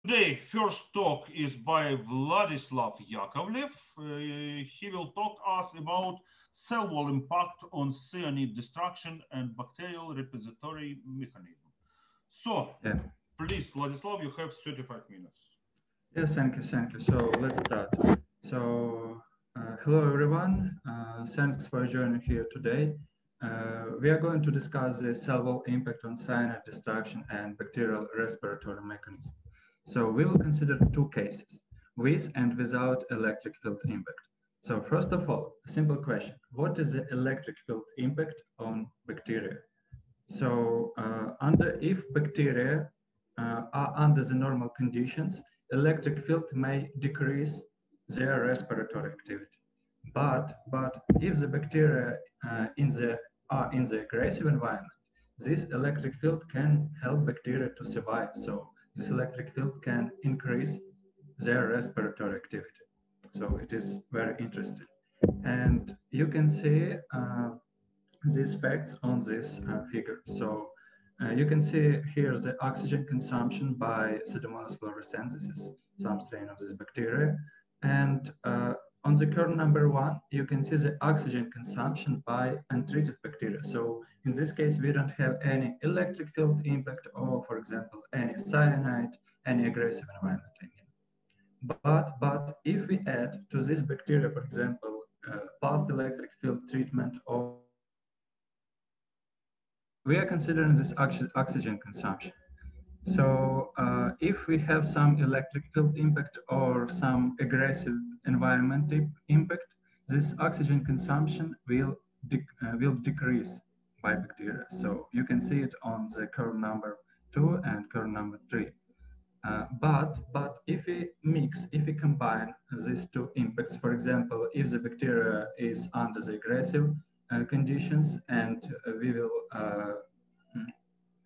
Today, first talk is by Wladysław Yakovlev. He will talk us about cell wall impact on cyanide destruction and bacterial repository mechanism. So, please, Wladysław, you have 35 minutes. Yes, thank you. So let's start. So, hello everyone. Thanks for joining here today. We are going to discuss the cell wall impact on cyanide destruction and bacterial respiratory mechanism. So we will consider two cases, with and without electric field impact. So first of all, a simple question. What is the electric field impact on bacteria? So if bacteria are under the normal conditions, electric field may decrease their respiratory activity. But if the bacteria are in the aggressive environment, this electric field can help bacteria to survive. So this electric field can increase their respiratory activity. So it is very interesting. And you can see these facts on this figure. So you can see here the oxygen consumption by Pseudomonas fluorescens. This is some strain of this bacteria. And on the curve number 1, you can see the oxygen consumption by untreated bacteria. So in this case, we don't have any electric field impact or, for example, any cyanide, any aggressive environment. But if we add to this bacteria, for example, past electric field treatment, or we are considering this oxygen consumption. So if we have some electric field impact or some aggressive environment impact, this oxygen consumption will decrease by bacteria. So you can see it on the curve number 2 and curve number 3. But if we combine these two impacts, for example, if the bacteria is under the aggressive conditions, and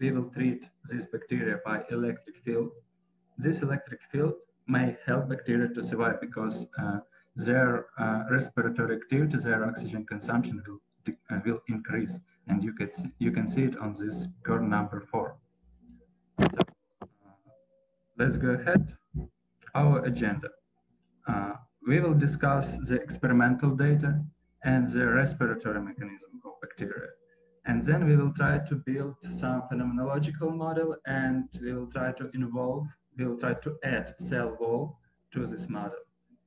we will treat this bacteria by electric field, this electric field may help bacteria to survive because their respiratory activity, their oxygen consumption will increase, and you can see it on this curve number 4. So, let's go ahead. Our agenda. We will discuss the experimental data and the respiratory mechanism of bacteria. And then we will try to build some phenomenological model, and we will try to add cell wall to this model.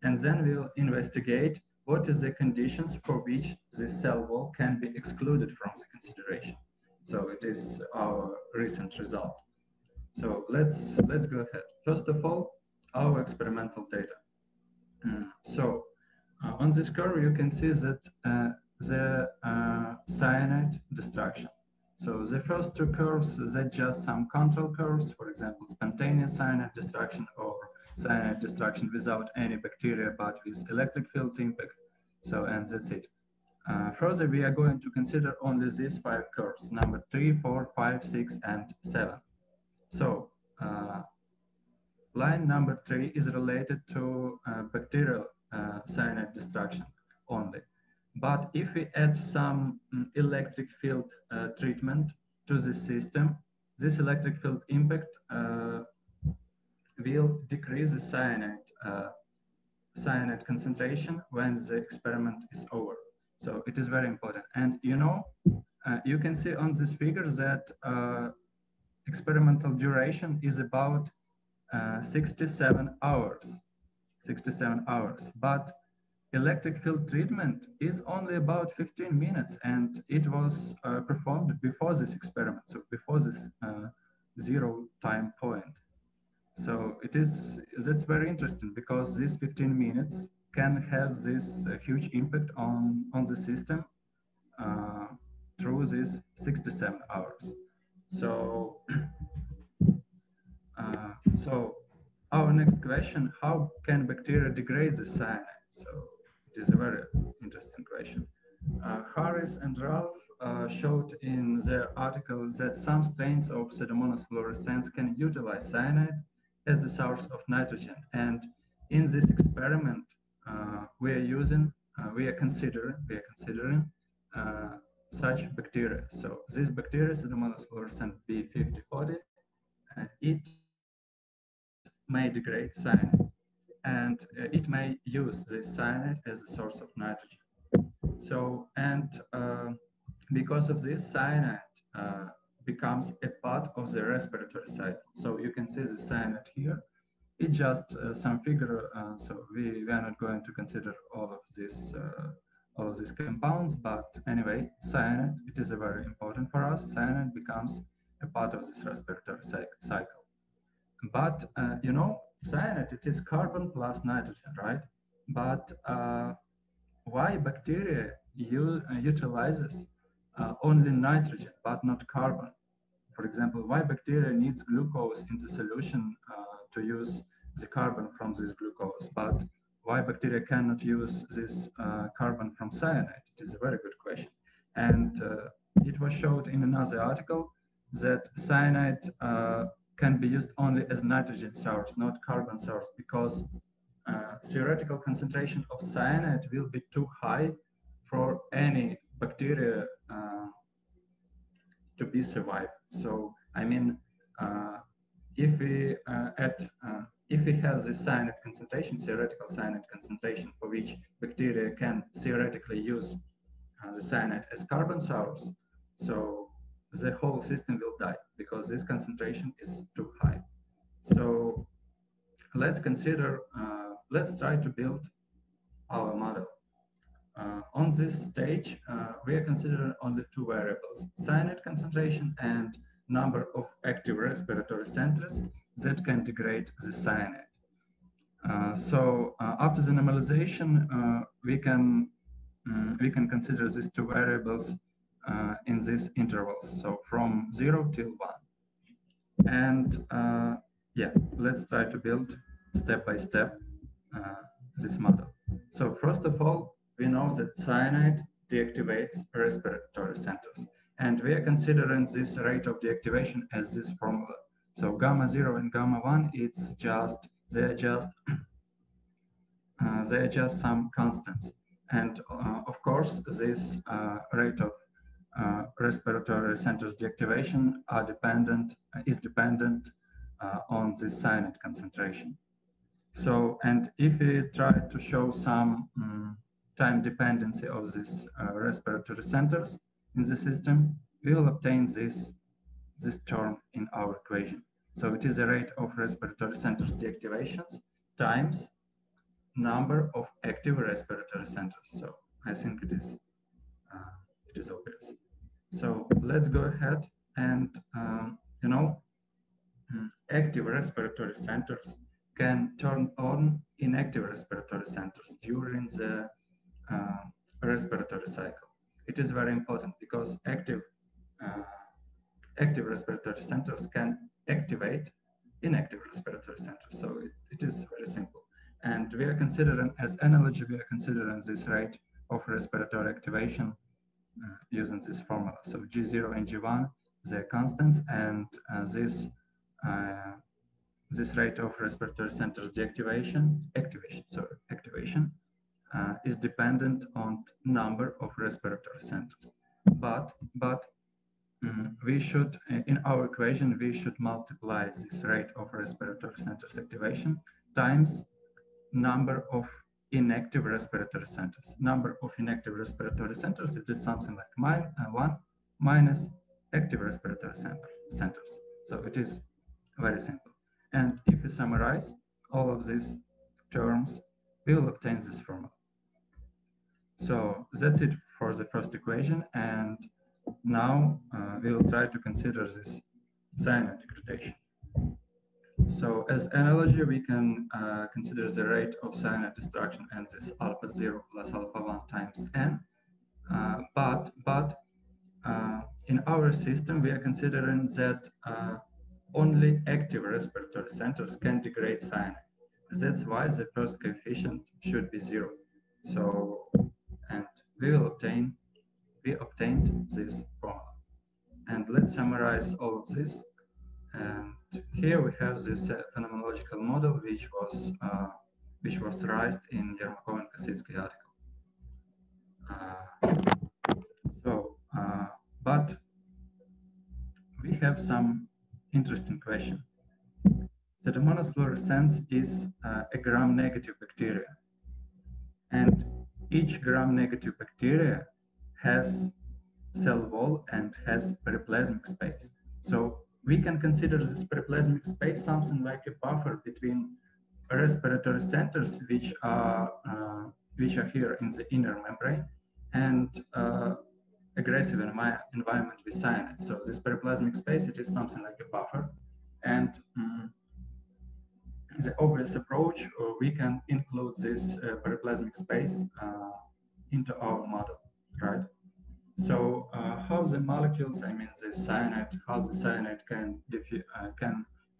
And then we will investigate what is the conditions for which this cell wall can be excluded from the consideration. So it is our recent result. So let's go ahead. First of all, our experimental data. So on this curve, you can see that the cyanide destruction. So the first two curves, they're just some control curves, for example, spontaneous cyanide destruction or cyanide destruction without any bacteria, but with electric field impact. So, and that's it. Further, we are going to consider only these 5 curves, number 3, 4, 5, 6, and 7. So line number 3 is related to bacterial cyanide destruction only. But if we add some electric field treatment to the system, this electric field impact will decrease the cyanide concentration when the experiment is over. So it is very important. And you can see on this figure that experimental duration is about 67 hours. 67 hours. But electric field treatment is only about 15 minutes, and it was performed before this experiment, so before this 0 time point. So that's very interesting because these 15 minutes can have this huge impact on the system through these 67 hours. So, so our next question: how can bacteria degrade the cyanide? So it is a very interesting question. Harris and Ralph showed in their article that some strains of Pseudomonas fluorescens can utilize cyanide as a source of nitrogen. And in this experiment, we are considering such bacteria. So this bacteria, Pseudomonas fluorescens B5040, and it may degrade cyanide, and it may use this cyanide as a source of nitrogen. So, and because of this, cyanide becomes a part of the respiratory cycle. So you can see the cyanide here. It's just some figure, so we are not going to consider all of these compounds, but anyway, cyanide, it is very important for us. Cyanide becomes a part of this respiratory cycle. But you know, cyanide, it is carbon plus nitrogen, right? But why bacteria utilizes only nitrogen but not carbon? For example, why bacteria needs glucose in the solution to use the carbon from this glucose, but why bacteria cannot use this carbon from cyanide? It is a very good question. And it was showed in another article that cyanide can be used only as nitrogen source, not carbon source, because theoretical concentration of cyanide will be too high for any bacteria to be survived. So I mean, if we have this cyanide concentration, theoretical cyanide concentration, for which bacteria can theoretically use the cyanide as carbon source, so the whole system will die because this concentration is too high. So let's consider, let's try to build our model. On this stage, we are considering only two variables: cyanide concentration and number of active respiratory centers that can degrade the cyanide. So after the normalization, we can consider these two variables in these intervals, so from 0 till 1. And yeah, let's try to build step by step this model. So first of all, we know that cyanide deactivates respiratory centers, and we are considering this rate of deactivation as this formula. So gamma 0 and gamma 1, it's just they're just some constants, and of course this rate of respiratory centers deactivation is dependent on the cyanide concentration. So, and if we try to show some time dependency of these respiratory centers in the system, we will obtain this term in our equation. So it is the rate of respiratory centers deactivations times number of active respiratory centers. So I think it is obvious. So let's go ahead and you know, active respiratory centers can turn on inactive respiratory centers during the respiratory cycle. It is very important because active respiratory centers can activate inactive respiratory centers. So it is very simple. And we are considering, as analogy, we are considering this rate of respiratory activation using this formula. So G0 and G1, they're constants, and this rate of respiratory centers activation is dependent on number of respiratory centers. But we should, in our equation, we should multiply this rate of respiratory centers activation times number of inactive respiratory centers. Number of inactive respiratory centers, it is something like 1 minus active respiratory centers. So it is very simple. And if we summarize all of these terms, we will obtain this formula. So that's it for the first equation. And now we will try to consider this cyanide degradation. So as analogy, we can consider the rate of cyanide destruction and this alpha 0 plus alpha 1 times n. But in our system, we are considering that only active respiratory centers can degrade cyanide. That's why the first coefficient should be 0. So, and we obtained this formula. And let's summarize all of this. And here we have this phenomenological model, which was raised in Yakovljev and Kasitsky article. But we have some interesting question. Pseudomonas fluorescens is a gram-negative bacteria. And each gram-negative bacteria has cell wall and has periplasmic space. So we can consider this periplasmic space something like a buffer between respiratory centers, which are here in the inner membrane, and aggressive environment with cyanide. So this periplasmic space, it is something like a buffer. And the obvious approach, we can include this periplasmic space into our model, right? So how the molecules, I mean the cyanide, how the cyanide can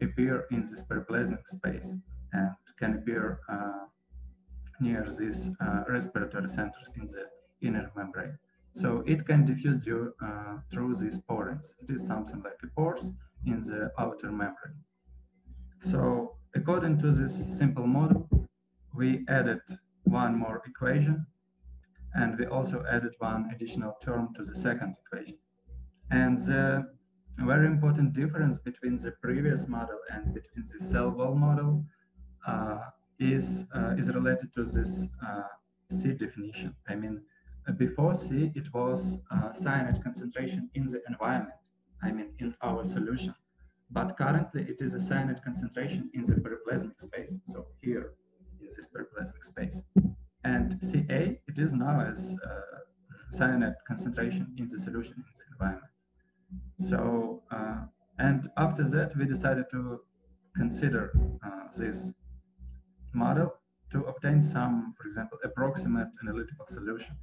appear in this periplasmic space and can appear near these respiratory centers in the inner membrane. So it can diffuse through these pores. It is something like a pores in the outer membrane. So according to this simple model, we added one more equation, and we also added one additional term to the second equation. And the very important difference between the previous model and between the cell wall model is related to this C definition. I mean, before C, it was cyanide concentration in the environment, I mean, in our solution. But currently, it is a cyanide concentration in the periplasmic space. So here is this periplasmic space. And Ca, it is now as cyanide concentration in the solution in the environment. So, and after that, we decided to consider this model to obtain some, for example, approximate analytical solution.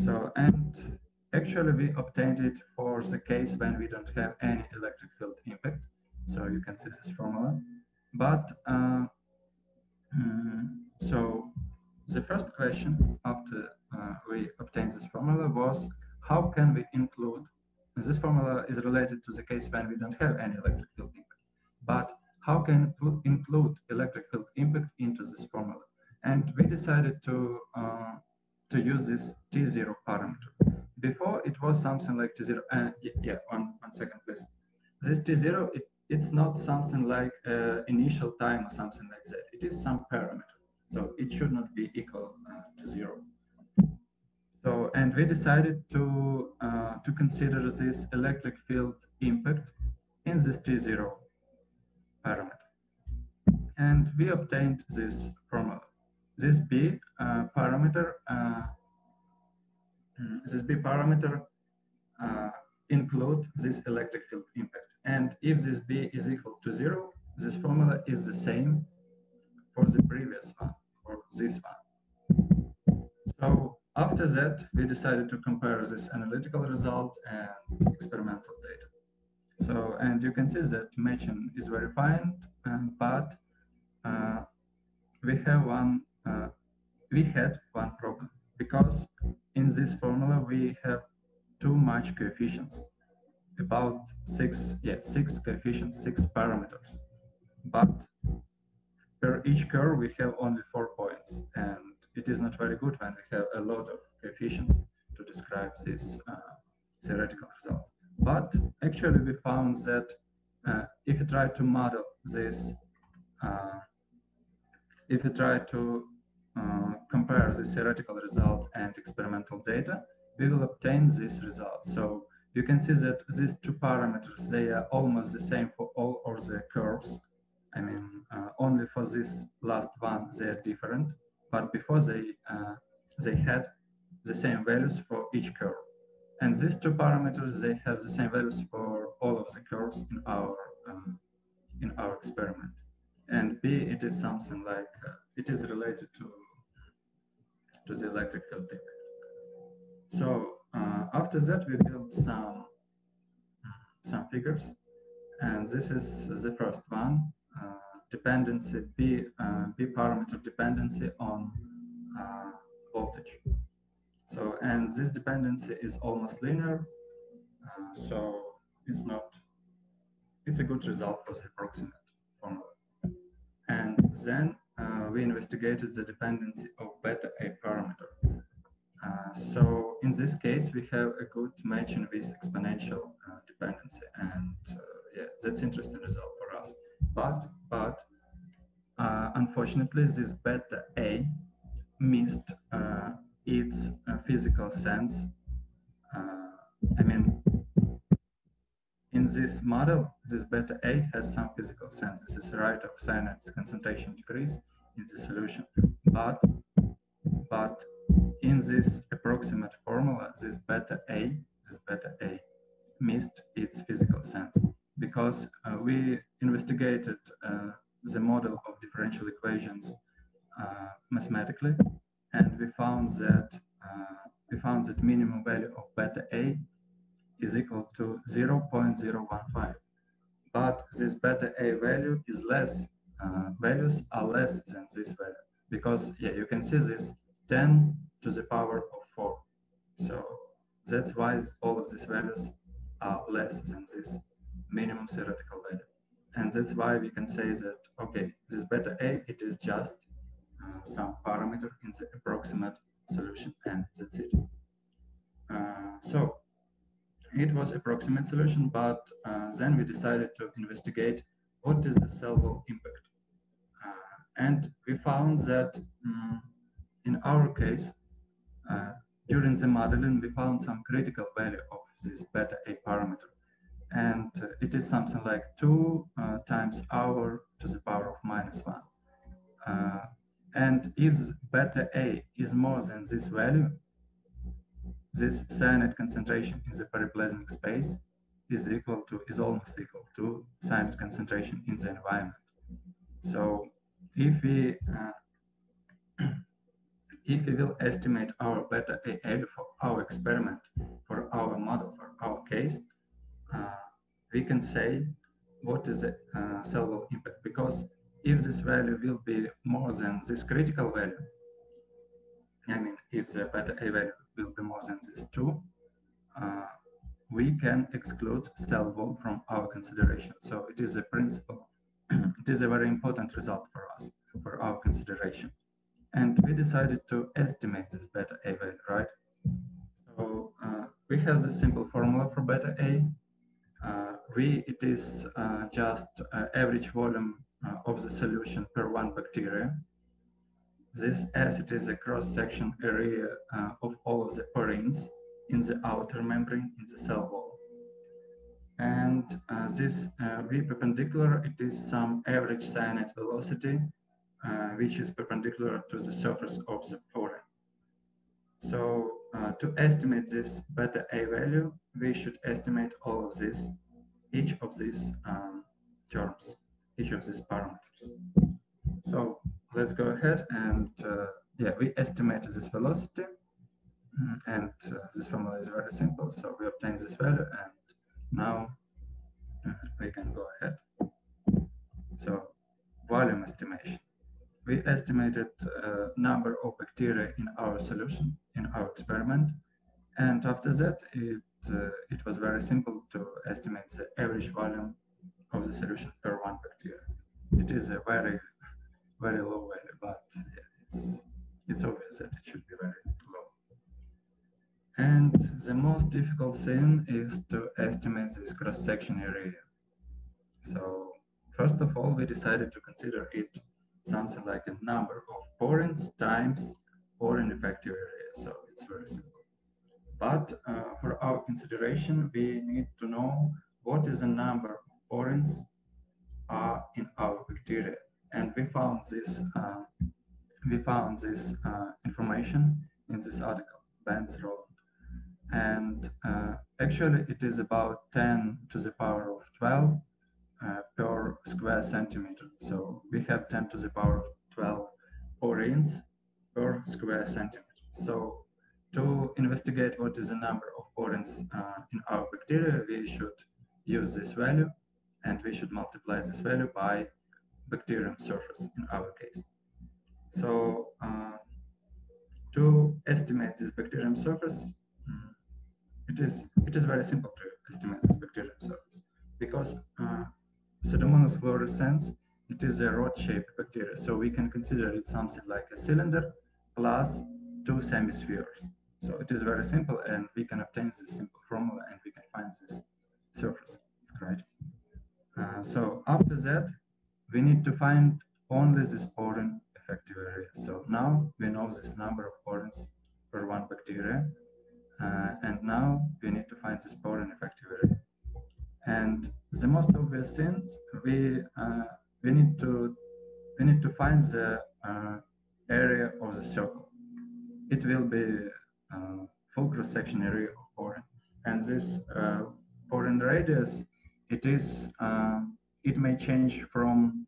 So, and actually we obtained it for the case when we don't have any electric field impact. So you can see this formula. But, so the first question after we obtained this formula was, how can we include, this formula is related to the case when we don't have any electric field impact, but how can we include electric field impact into this formula? And we decided to use this T0 parameter. Before it was something like T0, yeah, one second please. This T0, it's not something like initial time or something like that. It is some parameter. So it should not be equal to 0. So, and we decided to consider this electric field impact in this T0 parameter. And we obtained this formula. This B parameter include this electric field impact. And if this B is equal to 0, this formula is the same for the previous one, or this one. So after that, we decided to compare this analytical result and experimental data. So, and you can see that matching is very fine, but we had one problem, because in this formula we have too much coefficients, about six coefficients, 6 parameters, but per each curve we have only 4 points, and it is not very good when we have a lot of coefficients to describe this theoretical results. But actually we found that if you try to model this, if you try to compare the theoretical result and experimental data, we will obtain this result. So you can see that these 2 parameters, they are almost the same for all of the curves. I mean, only for this last one, they are different, but before they had the same values for each curve. And these 2 parameters, they have the same values for all of the curves in our experiment. And B, it is something like, it is related to the electric field impact. So after that, we built some figures, and this is the first one, dependency, B parameter dependency on voltage. So, and this dependency is almost linear, so it's a good result for the approximate formula. And then we investigated the dependency of beta A parameter. So in this case, we have a good matching with exponential dependency, and yeah, that's interesting result for us. But unfortunately, this beta A missed its physical sense. I mean, in this model, this beta A has some physical sense. This is the rate of cyanide's concentration decrease in the solution. But in this approximate formula, this beta A missed its physical sense, because we investigated the model of differential equations mathematically, and we found that minimum value of beta A is equal to 0.015. But this beta A value is less, values are less than this value, because you can see this 10 to the power of 4. So that's why all of these values are less than this minimum theoretical value. And that's why we can say that, okay, this beta A, it is just some parameter in the approximate solution, and that's it. So it was approximate solution, but then we decided to investigate what is the cell wall impact. And we found that in our case, during the modeling, we found some critical value of this beta A parameter. And it is something like 2 times r to the power of -1. And if beta A is more than this value, this cyanide concentration in the periplasmic space is almost equal to cyanide concentration in the environment. So if we will estimate our beta A value for our experiment, for our model, for our case, we can say what is the cell wall impact, because if this value will be more than this critical value, I mean, if the beta A value will be more than this 2, we can exclude cell wall from our consideration. So it is a principle. It is a very important result for us, for our consideration. And we decided to estimate this beta A value, right? So we have this simple formula for beta A. It is just average volume of the solution per 1 bacteria. This S, it is a cross-section area of all of the porins in the outer membrane in the cell wall. And this V perpendicular, it is some average cyanide velocity, which is perpendicular to the surface of the porin. So to estimate this beta A value, we should estimate all of this, each of these terms, each of these parameters. So let's go ahead and we estimated this velocity, and this formula is very simple. So we obtain this value, and now we can go ahead. So volume estimation. We estimated number of bacteria in our solution, in our experiment, and after that it was very simple to estimate the average volume of the solution per 1 bacteria. It is a very, very low value, but it's obvious that it should be very low. And the most difficult thing is to estimate this cross-section area. So first of all, we decided to consider it something like a number of porins times porin effective area. So it's very simple. But for our consideration, we need to know what is the number of porins in our bacteria. And we found this information in this article, Benz Roland. And actually it is about 10 to the power of 12 per square centimeter. So we have 10 to the power of 12 porins per square centimeter. So to investigate what is the number of porins in our bacteria, we should use this value, and we should multiply this value by bacterium surface in our case. So to estimate this bacterium surface, it is very simple to estimate this bacterium surface, because Pseudomonas fluorescens, it is a rod-shaped bacteria, so we can consider it something like a cylinder plus 2 semispheres. So it is very simple, and we can obtain this simple formula, and we can find this surface, right? So after that, we need to find only this pollen effective area. So now we know this number of pollens for one bacteria, and now we need to find this pollen effective area. And the most obvious things, we need to find the area of the circle. It will be full cross-section area of pollen, and this pollen radius, it may change from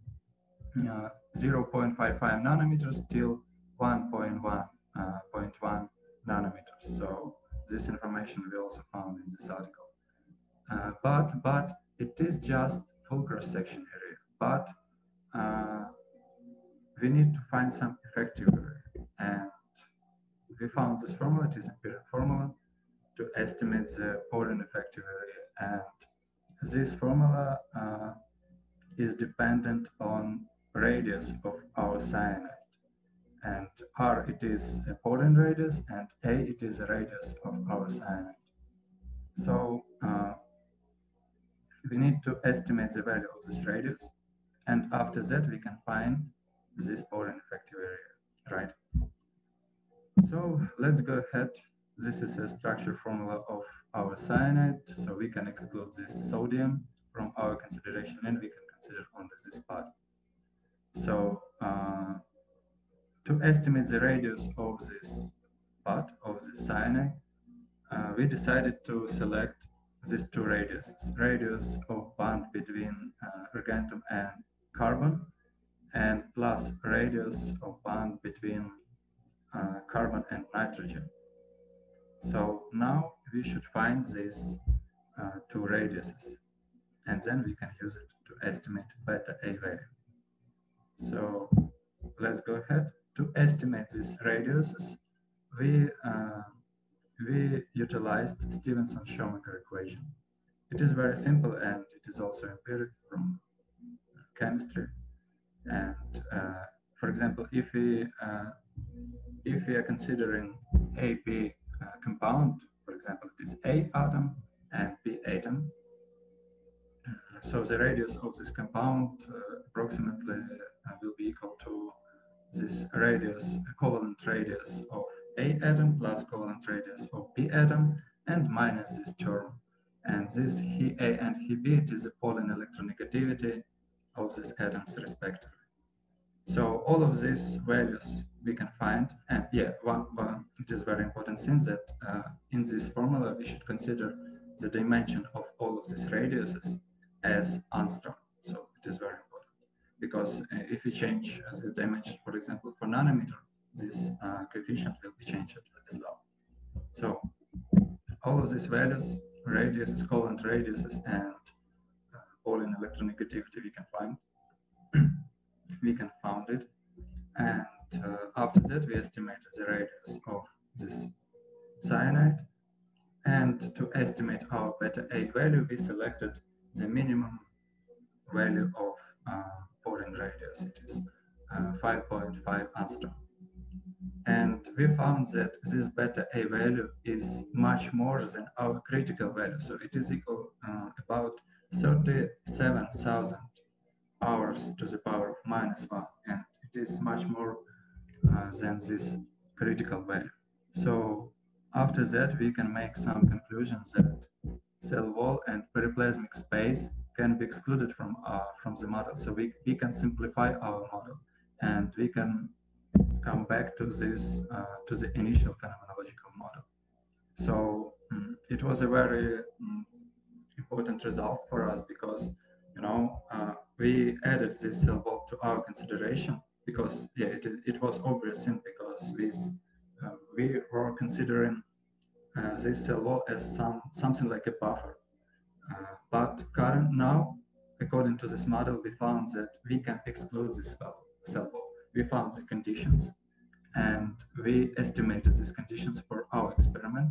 0.55 nanometers till 1.1 nanometers. So this information we also found in this article. But it is just full cross-section area. But we need to find some effective area, and we found this formula. It is empirical formula to estimate the pollen effective area, and this formula is dependent on radius of our cyanide, and R, it is a pollen radius, and A, it is a radius of our cyanide. So we need to estimate the value of this radius, and after that we can find this pollen effective area, right? So let's go ahead. This is a structure formula of our cyanide, so we can exclude this sodium from our consideration, and we can consider only this part. So to estimate the radius of this part of the cyanide, we decided to select these two radiuses: radius of bond between argentum and carbon, and plus radius of bond between carbon and nitrogen. So now we should find these two radiuses, and then we can use it to estimate beta A value. So let's go ahead. To estimate these radiuses, we utilized Stevenson-Shoemaker equation. It is very simple, and it is also empirical from chemistry. And for example, if we are considering AB compound, for example, it is A atom and B atom. So the radius of this compound approximately will be equal to this radius, covalent radius of A atom plus covalent radius of B atom, and minus this term. And this He A and He B, it is the pollen electronegativity of these atoms respectively. So all of these values we can find, and yeah, it is very important thing that in this formula we should consider the dimension of all of these radiuses as Angstrom. So it is very important, because if we change this dimension, for example, for nanometer, this coefficient will be changed as well. So all of these values, radiuses, covalent radiuses, and pollen electronegativity we can find. We can found it, and after that we estimated the radius of this cyanide, and to estimate our beta A value we selected the minimum value of pollen radius. It is 5.5 angstrom, and we found that this beta A value is much more than our critical value, so it is equal about 37,000 hours to the power of -1, and it is much more than this critical value. So after that we can make some conclusions that cell wall and periplasmic space can be excluded from the model. So we can simplify our model, and we can come back to this to the initial phenomenological model. So it was a very important result for us, because we added this cell wall to our consideration, because yeah, it was obvious, because we were considering this cell wall as something like a buffer. But now, according to this model, we found that we can exclude this cell wall. We found the conditions, and we estimated these conditions for our experiment.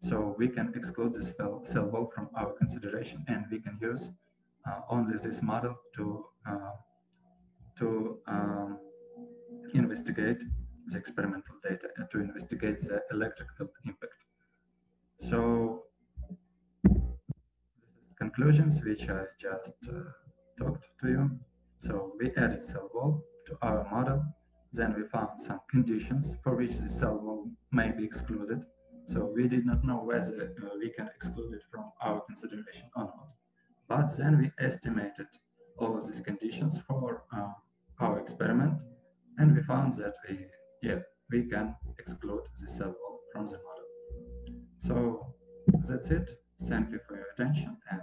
So we can exclude this cell wall from our consideration, and we can use only this model to investigate the experimental data and to investigate the electric field impact. So conclusions which I just talked to you. So we added cell wall to our model. Then we found some conditions for which the cell wall may be excluded. So we did not know whether we can exclude it from our consideration or not. But then we estimated all of these conditions for our experiment, and we found that we can exclude the cell wall from the model. So that's it. Thank you for your attention, and